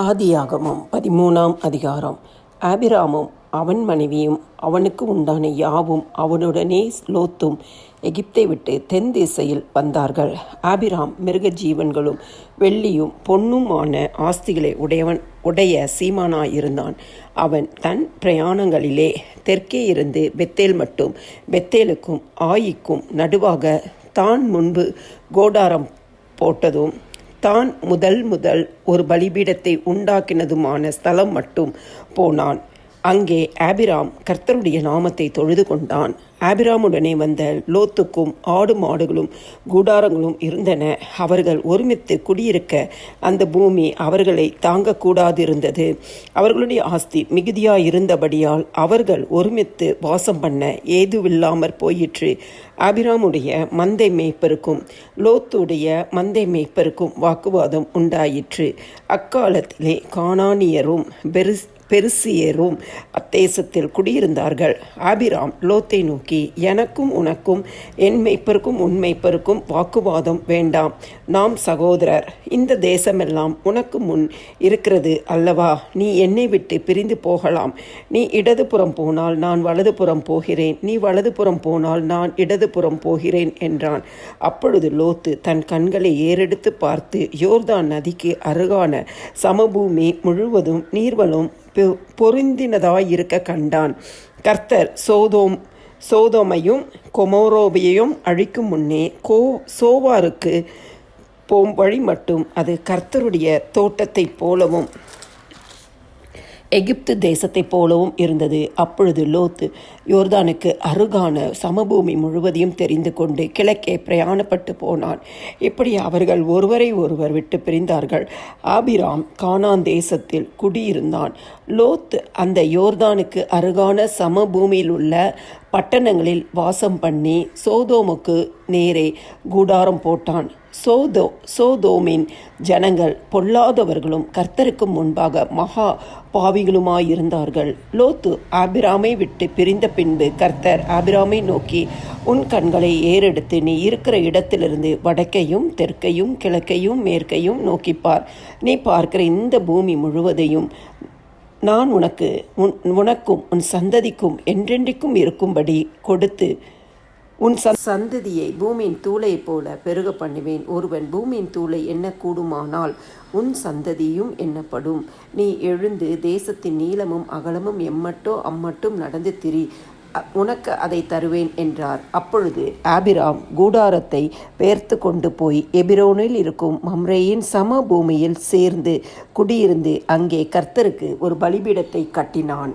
ஆதியாகமம் 13ஆம் அதிகாரம். ஆபிராமும் அவன் மனைவியும் அவனுக்கு உண்டான யாவும் அவனுடனே லோத்தும் எகிப்தை விட்டு தென் திசையில் வந்தார்கள். ஆபிராம் மிருக ஜீவன்களும் வெள்ளியும் பொன்னுமான ஆஸ்திகளை உடைய சீமானாயிருந்தான். அவன் தன் பிரயாணங்களிலே தெற்கே இருந்து பெத்தேல் மட்டும், பெத்தேலுக்கும் ஆயிக்கும் நடுவாக தான் முன்பு கோடாரம் போட்டதும் தான் முதல் ஒரு பலிபீடத்தை உண்டாக்கினதுமான ஸ்தலம் மட்டும் போனான். அங்கே ஆபிராம் கர்த்தருடைய நாமத்தை தொழுது கொண்டான். ஆபிராமுடனே வந்த லோத்துக்கும் ஆடு மாடுகளும் கூடாரங்களும் இருந்தன. அவர்கள் ஒருமித்து குடியிருக்க அந்த பூமி அவர்களை தாங்கக்கூடாதிருந்தது. அவர்களுடைய ஆஸ்தி மிகுதியாயிருந்தபடியால் அவர்கள் ஒருமித்து வாசம் பண்ண ஏதுவில்லாமற் போயிற்று. ஆபிராமுடைய மந்தை மேய்ப்பருக்கும் லோத்துடைய மந்தை மேய்ப்பருக்கும் வாக்குவாதம் உண்டாயிற்று. அக்காலத்திலே கானானியரும் பெருசியரும் அத்தேசத்தில் குடியிருந்தார்கள். ஆபிராம் லோத்தை நோக்கி, எனக்கும் உனக்கும் என் மெய்ப்பருக்கும் உன் மெய்ப்பருக்கும் வாக்குவாதம் வேண்டாம். நாம் சகோதரர். இந்த தேசமெல்லாம் உனக்கு முன் இருக்கிறது அல்லவா? நீ என்னை விட்டு பிரிந்து போகலாம். நீ இடதுபுறம் போனால் நான் வலதுபுறம் போகிறேன், நீ வலதுபுறம் போனால் நான் இடதுபுறம் போகிறேன் என்றான். அப்பொழுது லோத்து தன் கண்களை ஏறெடுத்து பார்த்து யோர்தான் நதிக்கு அருகான சமபூமி முழுவதும் நீர்வளும் பொருந்தினதாயிருக்க கண்டான். கர்த்தர் சோதோமையும் கொமோரோவையும் அழிக்கும் முன்னே சோவாருக்கு போம் வழி மட்டும் அது கர்த்தருடைய தோட்டத்தைப் போலவும் எகிப்து தேசத்தைப் போலவும் இருந்தது. அப்பொழுது லோத்து யோர்தானுக்கு அருகான சமபூமி முழுவதையும் தெரிந்து கொண்டு கிழக்கே பிரயாணப்பட்டு போனான். இப்படி அவர்கள் ஒருவரை ஒருவர் விட்டு பிரிந்தார்கள். ஆபிராம் கானான் தேசத்தில் குடியிருந்தான். லோத் அந்த யோர்தானுக்கு அருகான சமபூமியில் உள்ள பட்டணங்களில் வாசம் பண்ணி சோதோமுக்கு நேரே கூடாரம் போட்டான். சோதோமின் ஜனங்கள் பொல்லாதவர்களும் கர்த்தருக்கு முன்பாக மகா பாவிகளுமாயிருந்தார்கள். லோத்து ஆபிராமை விட்டு பிரிந்த பின்பு கர்த்தர் ஆபிராமை நோக்கி, உன் கண்களை ஏறெடுத்து நீ இருக்கிற இடத்திலிருந்து வடக்கையும் தெற்கையும் கிழக்கையும் மேற்கையும் நோக்கிப்பார். நீ பார்க்கிற இந்த பூமி முழுவதையும் நான் உனக்கும் உன் சந்ததிக்கும் என்றென்றைக்கும் இருக்கும்படி கொடுத்து உன் சந்ததியை பூமியின் தூளை போல பெருக பண்ணுவேன். ஒருவன் பூமியின் தூளை எண்ணக்கூடுமானால் உன் சந்ததியும் எண்ணப்படும். நீ எழுந்து தேசத்தின் நீளமும் அகலமும் எம்மட்டோ அம்மட்டும் நடந்து திரி, உனக்கு அதை தருவேன் என்றார். அப்பொழுது ஆபிராம் கூடாரத்தை பெயர்த்து கொண்டு போய் எபிரோனில் இருக்கும் மம்ரேயின் சமபூமியில் சேர்ந்து குடியிருந்து அங்கே கர்த்தருக்கு ஒரு பலிபீடத்தை கட்டினான்.